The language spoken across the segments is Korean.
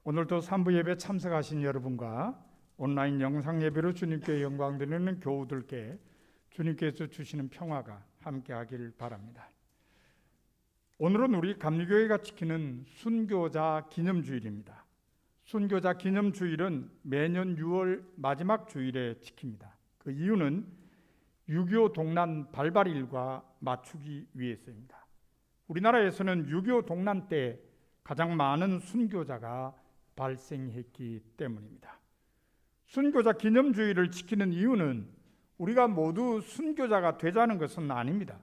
오늘도 3부 예배 참석하신 여러분과 온라인 영상 예배로 주님께 영광 드리는 교우들께 주님께서 주시는 평화가 함께하길 바랍니다. 오늘은 우리 감리교회가 지키는 순교자 기념주일입니다. 순교자 기념주일은 매년 6월 마지막 주일에 지킵니다. 그 이유는 6.25 동란 발발일과 맞추기 위해서입니다. 우리나라에서는 6.25 동란 때 가장 많은 순교자가 발생했기 때문입니다. 순교자 기념주의를 지키는 이유는 우리가 모두 순교자가 되자는 것은 아닙니다.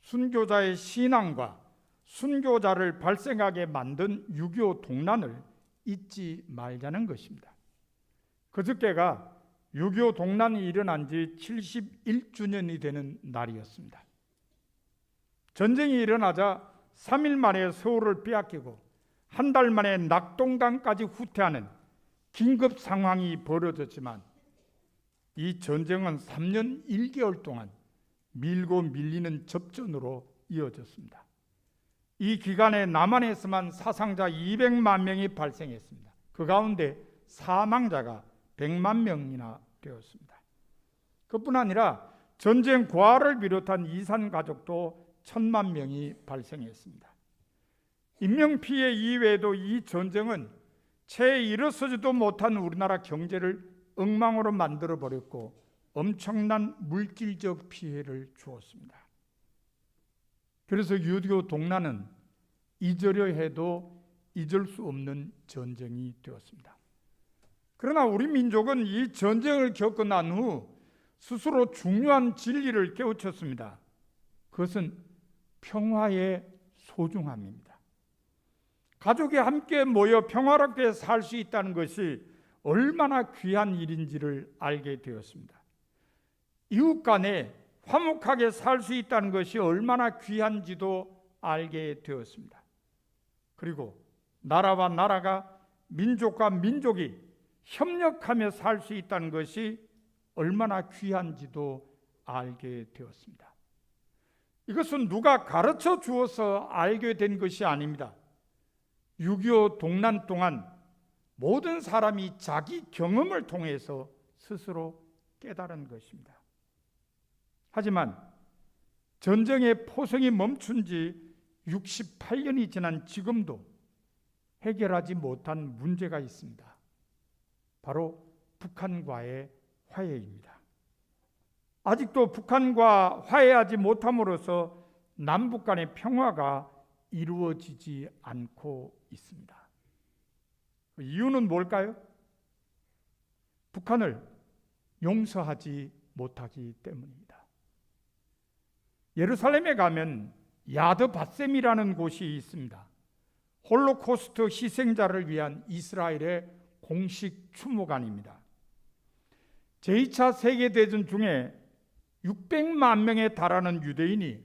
순교자의 신앙과 순교자를 발생하게 만든 6.25 동란을 잊지 말자는 것입니다. 그저께가 6.25 동란이 일어난 지 71주년이 되는 날이었습니다. 전쟁이 일어나자 3일 만에 서울을 빼앗기고 한 달 만에 낙동강까지 후퇴하는 긴급 상황이 벌어졌지만 이 전쟁은 3년 1개월 동안 밀고 밀리는 접전으로 이어졌습니다. 이 기간에 남한에서만 사상자 200만 명이 발생했습니다. 그 가운데 사망자가 100만 명이나 되었습니다. 그뿐 아니라 전쟁 고아를 비롯한 이산 가족도 1000만 명이 발생했습니다. 인명피해 이외에도 이 전쟁은 채 일어서지도 못한 우리나라 경제를 엉망으로 만들어버렸고 엄청난 물질적 피해를 주었습니다. 그래서 6.25 동란은 잊으려 해도 잊을 수 없는 전쟁이 되었습니다. 그러나 우리 민족은 이 전쟁을 겪고 난 후 스스로 중요한 진리를 깨우쳤습니다. 그것은 평화의 소중함입니다. 가족이 함께 모여 평화롭게 살 수 있다는 것이 얼마나 귀한 일인지를 알게 되었습니다. 이웃 간에 화목하게 살 수 있다는 것이 얼마나 귀한지도 알게 되었습니다. 그리고 나라와 나라가 민족과 민족이 협력하며 살 수 있다는 것이 얼마나 귀한지도 알게 되었습니다. 이것은 누가 가르쳐 주어서 알게 된 것이 아닙니다. 6.25 동란 동안 모든 사람이 자기 경험을 통해서 스스로 깨달은 것입니다. 하지만 전쟁의 포성이 멈춘 지 68년이 지난 지금도 해결하지 못한 문제가 있습니다. 바로 북한과의 화해입니다. 아직도 북한과 화해하지 못함으로써 남북 간의 평화가 이루어지지 않고 있습니다. 이유는 뭘까요? 북한을 용서하지 못하기 때문입니다. 예루살렘에 가면 야드 바셈이라는 곳이 있습니다. 홀로코스트 희생자를 위한 이스라엘의 공식 추모관입니다. 제2차 세계대전 중에 600만 명에 달하는 유대인이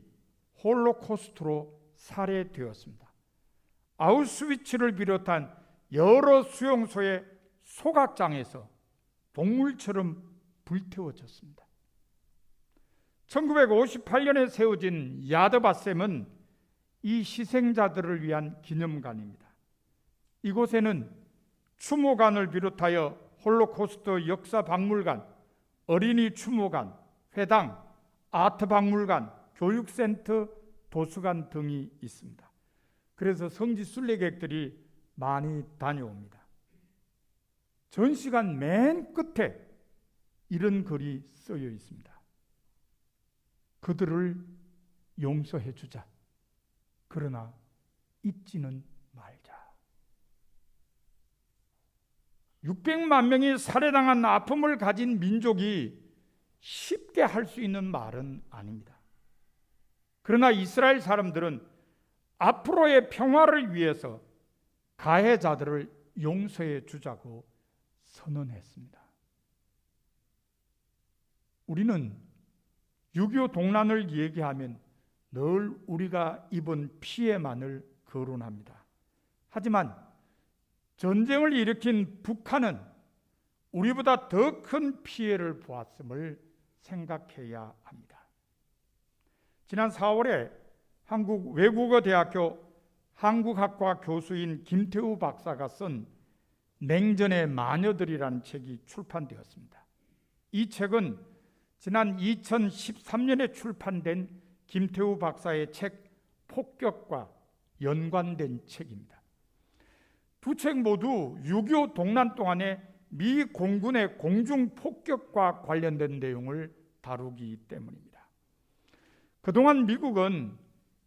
홀로코스트로 살해되었습니다. 아우슈비츠를 비롯한 여러 수용소의 소각장에서 동물처럼 불태워졌습니다. 1958년에 세워진 야드바셈은 이 희생자들을 위한 기념관입니다. 이곳에는 추모관을 비롯하여 홀로코스트 역사박물관, 어린이 추모관, 회당, 아트박물관, 교육센터, 도서관 등이 있습니다. 그래서 성지 순례객들이 많이 다녀옵니다. 전시관 맨 끝에 이런 글이 쓰여 있습니다. 그들을 용서해 주자. 그러나 잊지는 말자. 600만 명이 살해당한 아픔을 가진 민족이 쉽게 할 수 있는 말은 아닙니다. 그러나 이스라엘 사람들은 앞으로의 평화를 위해서 가해자들을 용서해 주자고 선언했습니다. 우리는 6.25 동란을 얘기하면 늘 우리가 입은 피해만을 거론합니다. 하지만 전쟁을 일으킨 북한은 우리보다 더 큰 피해를 보았음을 생각해야 합니다. 지난 4월에 한국외국어대학교 한국학과 교수인 김태우 박사가 쓴 냉전의 마녀들이라는 책이 출판되었습니다. 이 책은 지난 2013년에 출판된 김태우 박사의 책 폭격과 연관된 책입니다. 두 책 모두 6.25 동란 동안에 미 공군의 공중 폭격과 관련된 내용을 다루기 때문입니다. 그동안 미국은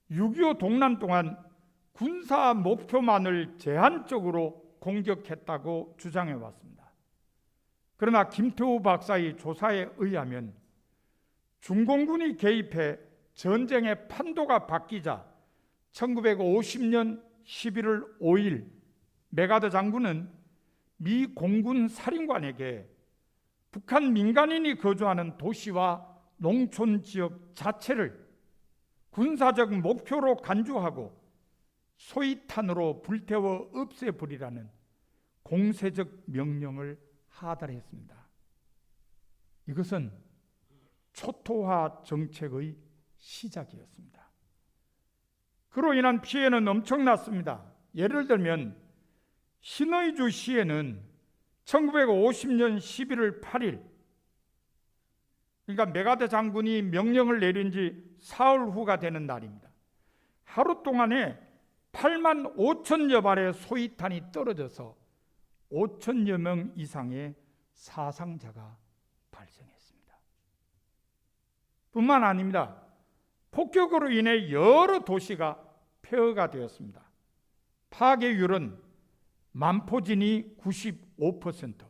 6.25 동란 동안 군사 목표만을 제한적으로 공격했다고 주장해 왔습니다. 그러나 김태우 박사의 조사에 의하면 중공군이 개입해 전쟁의 판도가 바뀌자 1950년 11월 5일 메가더 장군은 미 공군 사령관에게 북한 민간인이 거주하는 도시와 농촌 지역 자체를 군사적 목표로 간주하고 소위탄으로 불태워 없애버리라는 공세적 명령을 하달했습니다. 이것은 초토화 정책의 시작이었습니다. 그로 인한 피해는 엄청났습니다. 예를 들면 신의주 시에는 1950년 11월 8일, 그러니까 메가더 장군이 명령을 내린 지 사흘 후가 되는 날입니다. 하루 동안에 8만 5천여 발의 소위탄이 떨어져서 5천여 명 이상의 사상자가 발생했습니다. 뿐만 아닙니다. 폭격으로 인해 여러 도시가 폐허가 되었습니다. 파괴율은 만포진이 95%,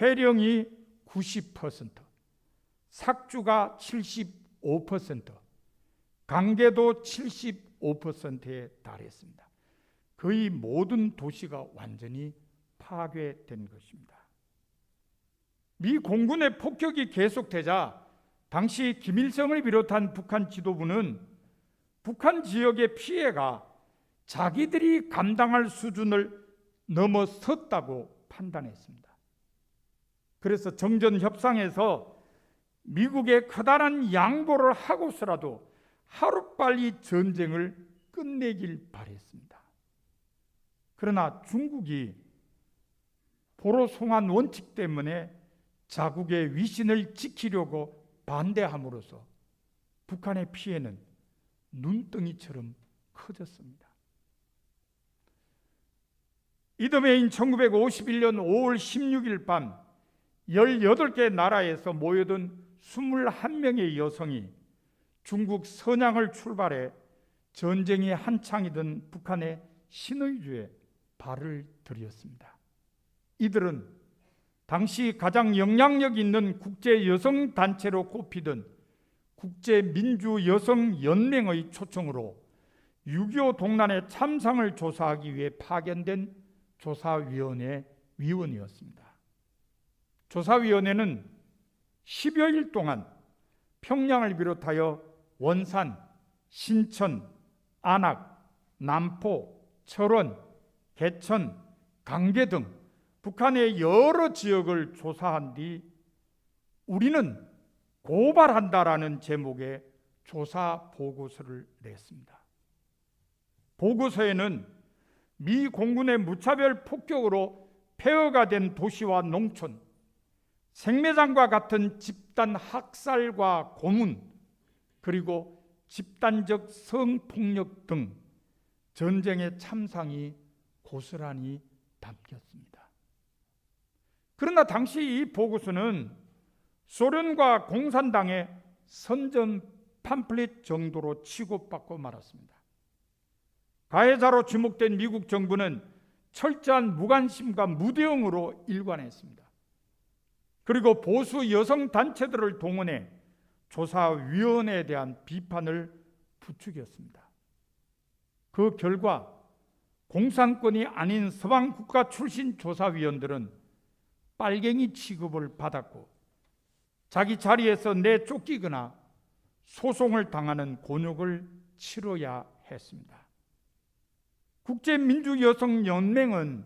회령이 90%, 삭주가 75%, 강계도 75%에 달했습니다. 거의 모든 도시가 완전히 파괴된 것입니다. 미 공군의 폭격이 계속되자 당시 김일성을 비롯한 북한 지도부는 북한 지역의 피해가 자기들이 감당할 수준을 넘어섰다고 판단했습니다. 그래서 정전 협상에서 미국에 커다란 양보를 하고서라도 하루빨리 전쟁을 끝내길 바랬습니다. 그러나 중국이 포로송환 원칙 때문에 자국의 위신을 지키려고 반대함으로써 북한의 피해는 눈덩이처럼 커졌습니다. 이듬해인 1951년 5월 16일 밤 18개 나라에서 모여든 21명의 여성이 중국 선양을 출발해 전쟁이 한창이던 북한의 신의주에 발을 들였습니다. 이들은 당시 가장 영향력 있는 국제 여성 단체로 꼽히던 국제민주여성연맹의 초청으로 6.25 동란의 참상을 조사하기 위해 파견된 조사위원회 위원이었습니다. 조사위원회는 10여일 동안 평양을 비롯하여 원산, 신천, 안악, 남포, 철원, 개천, 강계 등 북한의 여러 지역을 조사한 뒤 우리는 고발한다라는 제목의 조사 보고서를 냈습니다. 보고서에는 미 공군의 무차별 폭격으로 폐허가 된 도시와 농촌, 생매장과 같은 집단 학살과 고문, 그리고 집단적 성폭력 등 전쟁의 참상이 고스란히 담겼습니다. 그러나 당시 이 보고서는 소련과 공산당의 선전 팜플릿 정도로 취급받고 말았습니다. 가해자로 지목된 미국 정부는 철저한 무관심과 무대응으로 일관했습니다. 그리고 보수 여성 단체들을 동원해 조사위원회에 대한 비판을 부추겼습니다. 그 결과 공산권이 아닌 서방 국가 출신 조사위원들은 빨갱이 취급을 받았고 자기 자리에서 내쫓기거나 소송을 당하는 곤욕을 치러야 했습니다. 국제민주여성연맹은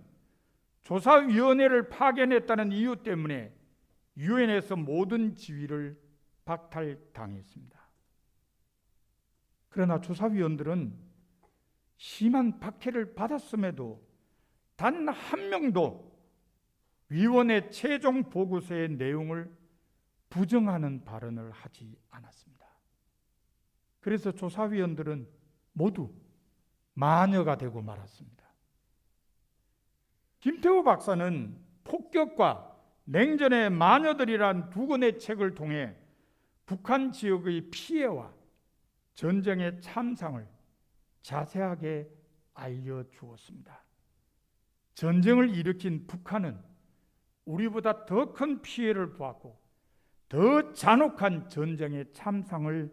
조사위원회를 파견했다는 이유 때문에 유엔에서 모든 지위를 박탈당했습니다. 그러나 조사위원들은 심한 박해를 받았음에도 단 한 명도 위원회 최종 보고서의 내용을 부정하는 발언을 하지 않았습니다. 그래서 조사위원들은 모두 마녀가 되고 말았습니다. 김태우 박사는 폭격과 냉전의 마녀들이란 두 권의 책을 통해 북한 지역의 피해와 전쟁의 참상을 자세하게 알려주었습니다. 전쟁을 일으킨 북한은 우리보다 더 큰 피해를 보았고 더 잔혹한 전쟁의 참상을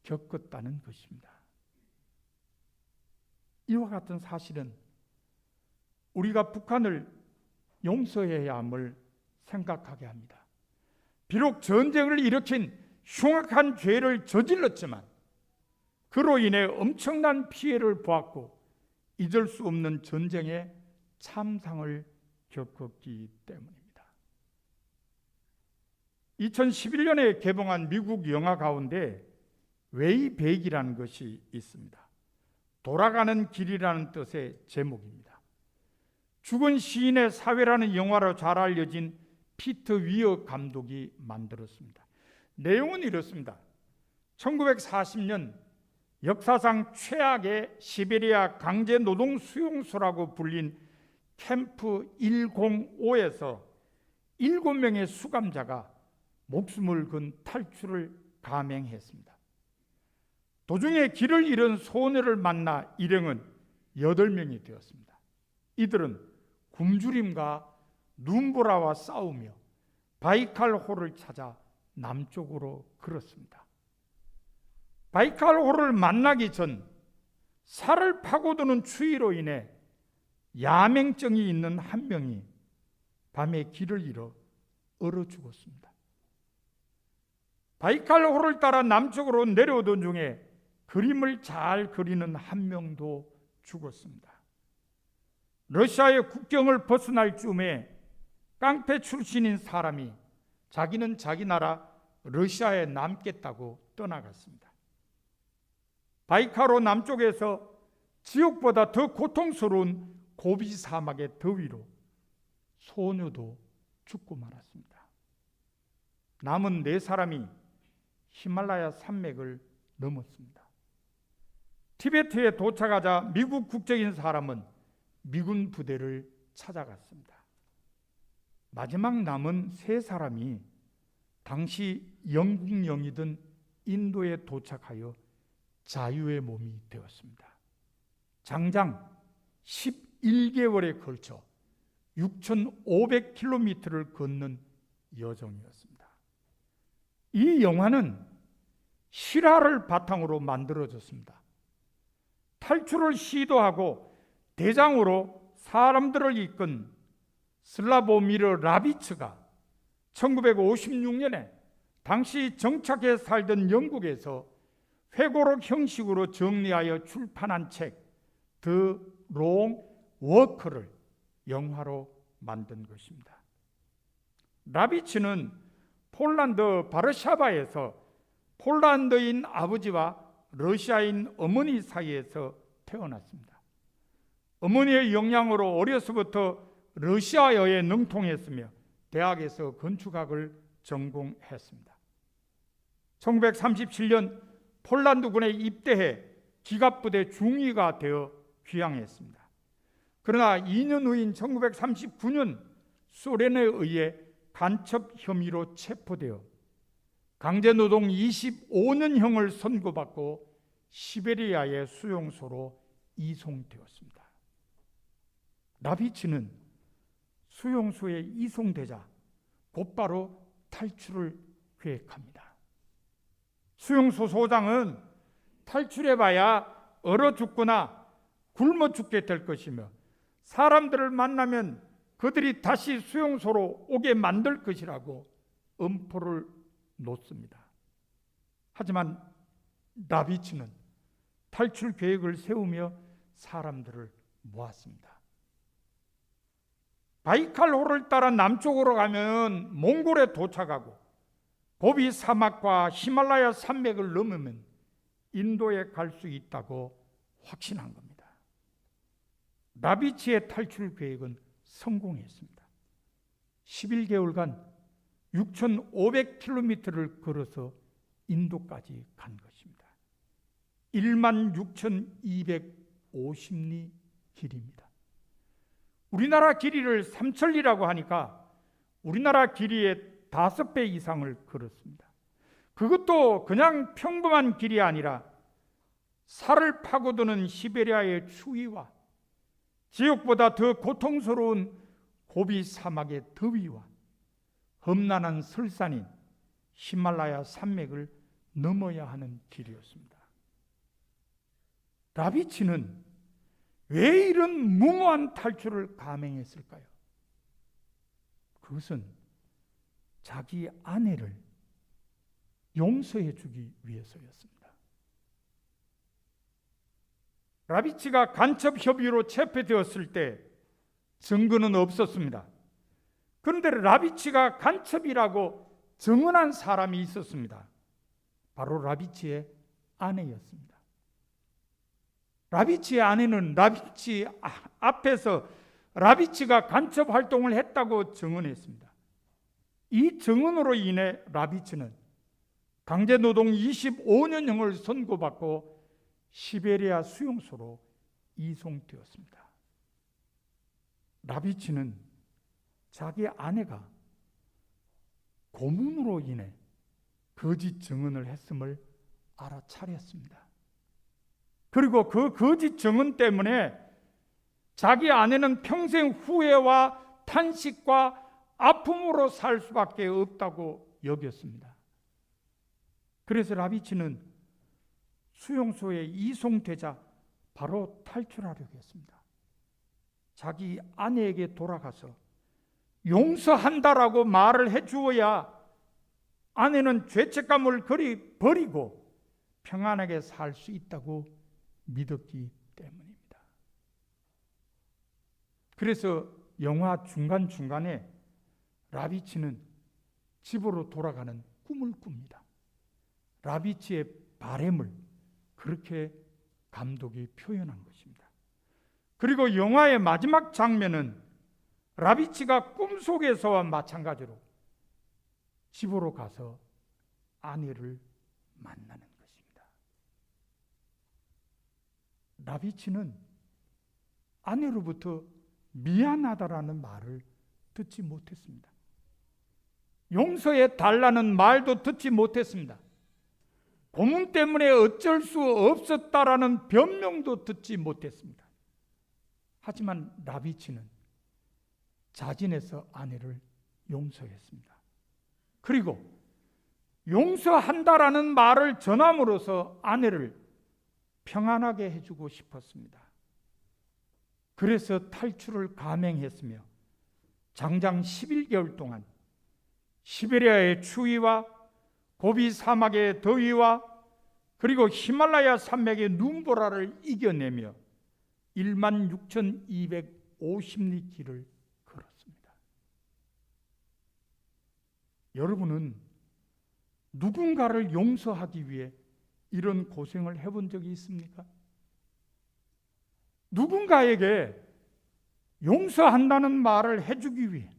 겪었다는 것입니다. 이와 같은 사실은 우리가 북한을 용서해야 함을 생각하게 합니다. 비록 전쟁을 일으킨 흉악한 죄를 저질렀지만 그로 인해 엄청난 피해를 보았고 잊을 수 없는 전쟁의 참상을 겪었기 때문입니다. 2011년에 개봉한 미국 영화 가운데 웨이백이라는 것이 있습니다. 돌아가는 길이라는 뜻의 제목입니다. 죽은 시인의 사회라는 영화로 잘 알려진 피터 위어 감독이 만들었습니다. 내용은 이렇습니다. 1940년 역사상 최악의 시베리아 강제노동 수용소라고 불린 캠프 105에서 7명의 수감자가 목숨을 건 탈출을 감행했습니다. 도중에 길을 잃은 소녀를 만나 일행은 8명이 되었습니다. 이들은 굶주림과 눈보라와 싸우며 바이칼호를 찾아 남쪽으로 걸었습니다. 바이칼호를 만나기 전 살을 파고드는 추위로 인해 야맹증이 있는 한 명이 밤에 길을 잃어 얼어 죽었습니다. 바이칼호를 따라 남쪽으로 내려오던 중에 그림을 잘 그리는 한 명도 죽었습니다. 러시아의 국경을 벗어날 즈음에 깡패 출신인 사람이 자기는 자기 나라 러시아에 남겠다고 떠나갔습니다. 바이칼호 남쪽에서 지옥보다 더 고통스러운 고비 사막의 더위로 소녀도 죽고 말았습니다. 남은 4사람이 히말라야 산맥을 넘었습니다. 티베트에 도착하자 미국 국적인 사람은 미군 부대를 찾아갔습니다. 마지막 남은 3사람이 당시 영국령이던 인도에 도착하여 자유의 몸이 되었습니다. 장장 11개월에 걸쳐 6,500km를 걷는 여정이었습니다. 이 영화는 실화를 바탕으로 만들어졌습니다. 탈출을 시도하고 대장으로 사람들을 이끈 슬라보미르 라비츠가 1956년에 당시 정착해 살던 영국에서 회고록 형식으로 정리하여 출판한 책 The Long Walk를 영화로 만든 것입니다. 라비츠는 폴란드 바르샤바에서 폴란드인 아버지와 러시아인 어머니 사이에서 태어났습니다. 어머니의 영향으로 어려서부터 러시아어에 능통했으며 대학에서 건축학을 전공했습니다. 1937년 폴란드군에 입대해 기갑부대 중위가 되어 귀향했습니다. 그러나 2년 후인 1939년 소련에 의해 간첩 혐의로 체포되어 강제노동 25년형을 선고받고 시베리아의 수용소로 이송되었습니다. 라비치는 수용소에 이송되자 곧바로 탈출을 계획합니다. 수용소 소장은 탈출해봐야 얼어 죽거나 굶어 죽게 될 것이며 사람들을 만나면 그들이 다시 수용소로 오게 만들 것이라고 엄포를 놓습니다. 하지만 라비치는 탈출 계획을 세우며 사람들을 모았습니다. 바이칼호를 따라 남쪽으로 가면 몽골에 도착하고 고비 사막과 히말라야 산맥을 넘으면 인도에 갈 수 있다고 확신한 겁니다. 라비치의 탈출 계획은 성공했습니다. 11개월간 6,500km를 걸어서 인도까지 간 것입니다. 16,250리 길입니다. 우리나라 길이를 삼천리라고 하니까 우리나라 길이의 5배 이상을 걸었습니다. 그것도 그냥 평범한 길이 아니라 살을 파고드는 시베리아의 추위와 지옥보다 더 고통스러운 고비 사막의 더위와 험난한 설산인 히말라야 산맥을 넘어야 하는 길이었습니다. 라비치는 왜 이런 무모한 탈출을 감행했을까요? 그것은 자기 아내를 용서해 주기 위해서였습니다. 라비치가 간첩 협의로 체포되었을 때 증거는 없었습니다. 그런데 라비치가 간첩이라고 증언한 사람이 있었습니다. 바로 라비치의 아내였습니다. 라비치의 아내는 라비치 앞에서 라비치가 간첩 활동을 했다고 증언했습니다. 이 증언으로 인해 라비치는 강제노동 25년형을 선고받고 시베리아 수용소로 이송되었습니다. 라비치는 자기 아내가 고문으로 인해 거짓 증언을 했음을 알아차렸습니다. 그리고 그 거짓 증언 때문에 자기 아내는 평생 후회와 탄식과 아픔으로 살 수밖에 없다고 여겼습니다. 그래서 라비치는 수용소에 이송되자 바로 탈출하려고 했습니다. 자기 아내에게 돌아가서 용서한다라고 말을 해주어야 아내는 죄책감을 버리고 평안하게 살 수 있다고 믿었기 때문입니다. 그래서 영화 중간중간에 라비치는 집으로 돌아가는 꿈을 꿉니다. 라비치의 바램을 그렇게 감독이 표현한 것입니다. 그리고 영화의 마지막 장면은 라비치가 꿈속에서와 마찬가지로 집으로 가서 아내를 만나는 것입니다. 라비치는 아내로부터 미안하다라는 말을 듣지 못했습니다. 용서해 달라는 말도 듣지 못했습니다. 고문 때문에 어쩔 수 없었다라는 변명도 듣지 못했습니다. 하지만 라비치는 자진해서 아내를 용서했습니다. 그리고 용서한다라는 말을 전함으로써 아내를 평안하게 해주고 싶었습니다. 그래서 탈출을 감행했으며 장장 11개월 동안 시베리아의 추위와 고비 사막의 더위와 그리고 히말라야 산맥의 눈보라를 이겨내며 16,250리 길을 걸었습니다. 여러분은 누군가를 용서하기 위해 이런 고생을 해본 적이 있습니까? 누군가에게 용서한다는 말을 해주기 위해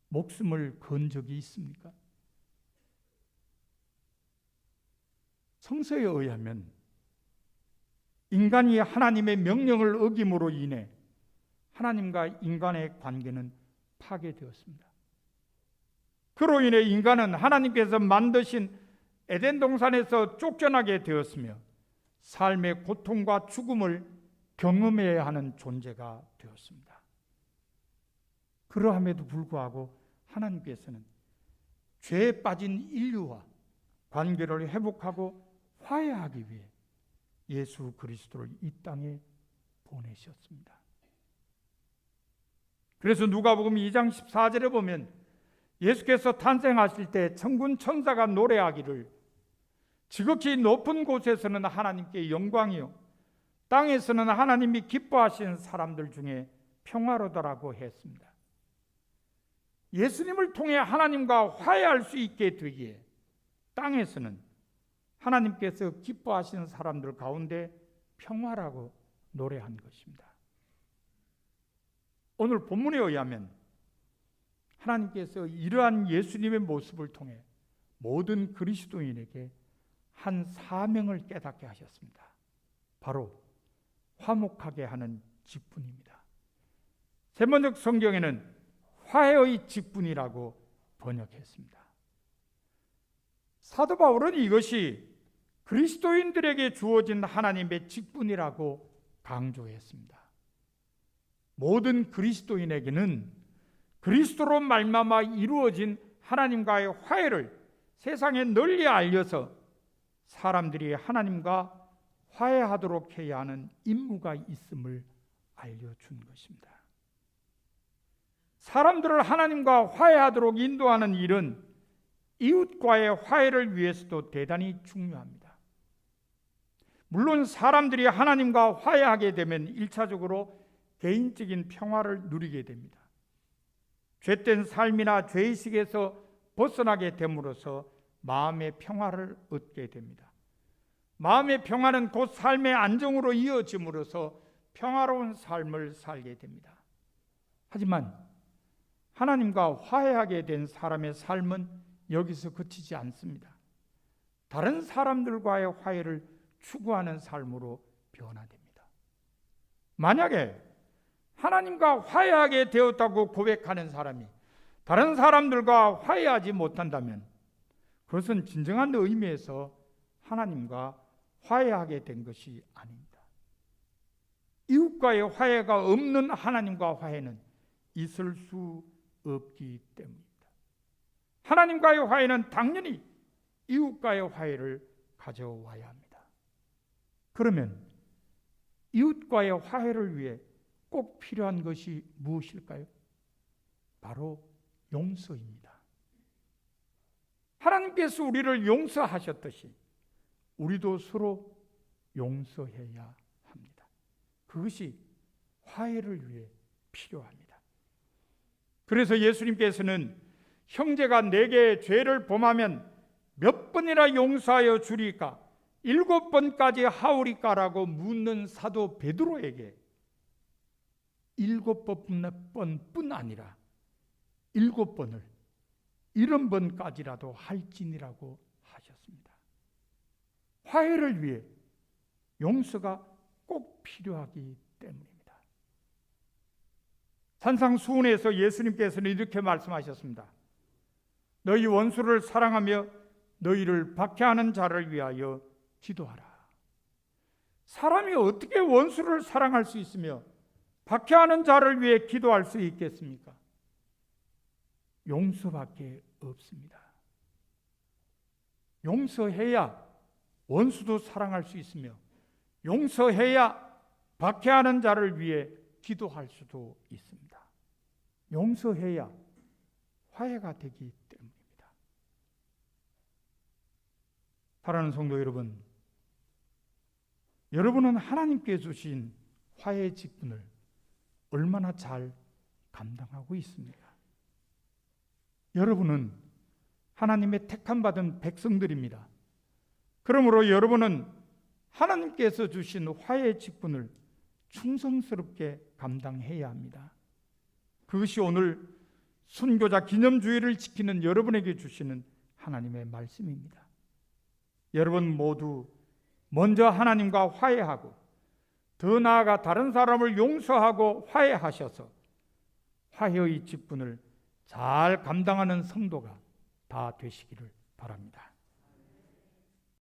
목숨을 건 적이 있습니까? 성서에 의하면 인간이 하나님의 명령을 어김으로 인해 하나님과 인간의 관계는 파괴되었습니다. 그로 인해 인간은 하나님께서 만드신 에덴 동산에서 쫓겨나게 되었으며 삶의 고통과 죽음을 경험해야 하는 존재가 되었습니다. 그러함에도 불구하고 하나님께서는 죄에 빠진 인류와 관계를 회복하고 화해하기 위해 예수 그리스도를 이 땅에 보내셨습니다. 그래서 누가복음 2장 14절에 보면 예수께서 탄생하실 때 천군 천사가 노래하기를 지극히 높은 곳에서는 하나님께 영광이요 땅에서는 하나님이 기뻐하시는 사람들 중에 평화로다라고 했습니다. 예수님을 통해 하나님과 화해할 수 있게 되기에 땅에서는 하나님께서 기뻐하시는 사람들 가운데 평화라고 노래한 것입니다. 오늘 본문에 의하면 하나님께서 이러한 예수님의 모습을 통해 모든 그리스도인에게 한 사명을 깨닫게 하셨습니다. 바로 화목하게 하는 직분입니다. 세번역 성경에는 화해의 직분이라고 번역했습니다. 사도 바울은 이것이 그리스도인들에게 주어진 하나님의 직분이라고 강조했습니다. 모든 그리스도인에게는 그리스도로 말미암아 이루어진 하나님과의 화해를 세상에 널리 알려서 사람들이 하나님과 화해하도록 해야 하는 임무가 있음을 알려준 것입니다. 사람들을 하나님과 화해하도록 인도하는 일은 이웃과의 화해를 위해서도 대단히 중요합니다. 물론 사람들이 하나님과 화해하게 되면 1차적으로 개인적인 평화를 누리게 됩니다. 죄된 삶이나 죄의식에서 벗어나게 됨으로써 마음의 평화를 얻게 됩니다. 마음의 평화는 곧 삶의 안정으로 이어짐으로써 평화로운 삶을 살게 됩니다. 하지만 하나님과 화해하게 된 사람의 삶은 여기서 그치지 않습니다. 다른 사람들과의 화해를 추구하는 삶으로 변화됩니다. 만약에 하나님과 화해하게 되었다고 고백하는 사람이 다른 사람들과 화해하지 못한다면 그것은 진정한 의미에서 하나님과 화해하게 된 것이 아닙니다. 이웃과의 화해가 없는 하나님과 화해는 있을 수 없기 때문입니다. 하나님과의 화해는 당연히 이웃과의 화해를 가져와야 합니다. 그러면 이웃과의 화해를 위해 꼭 필요한 것이 무엇일까요? 바로 용서입니다. 하나님께서 우리를 용서하셨듯이 우리도 서로 용서해야 합니다. 그것이 화해를 위해 필요합니다. 그래서 예수님께서는 형제가 내게 죄를 범하면 몇 번이나 용서하여 주리까? 7번까지 하오리까라고 묻는 사도 베드로에게 7번뿐 아니라 7번을 70번까지라도 할지니라고 하셨습니다. 화해를 위해 용서가 꼭 필요하기 때문입니다. 산상수훈에서 예수님께서는 이렇게 말씀하셨습니다. 너희 원수를 사랑하며 너희를 박해하는 자를 위하여 기도하라. 사람이 어떻게 원수를 사랑할 수 있으며 박해하는 자를 위해 기도할 수 있겠습니까? 용서밖에 없습니다. 용서해야 원수도 사랑할 수 있으며 용서해야 박해하는 자를 위해 기도할 수도 있습니다. 용서해야 화해가 되기 때문입니다. 사랑하는 성도 여러분, 여러분은 하나님께 주신 화해의 직분을 얼마나 잘 감당하고 있습니까? 여러분은 하나님의 택함받은 백성들입니다. 그러므로 여러분은 하나님께서 주신 화해의 직분을 충성스럽게 감당해야 합니다. 그것이 오늘 순교자 기념주의를 지키는 여러분에게 주시는 하나님의 말씀입니다. 여러분 모두 먼저 하나님과 화해하고 더 나아가 다른 사람을 용서하고 화해하셔서 화해의 직분을 잘 감당하는 성도가 다 되시기를 바랍니다.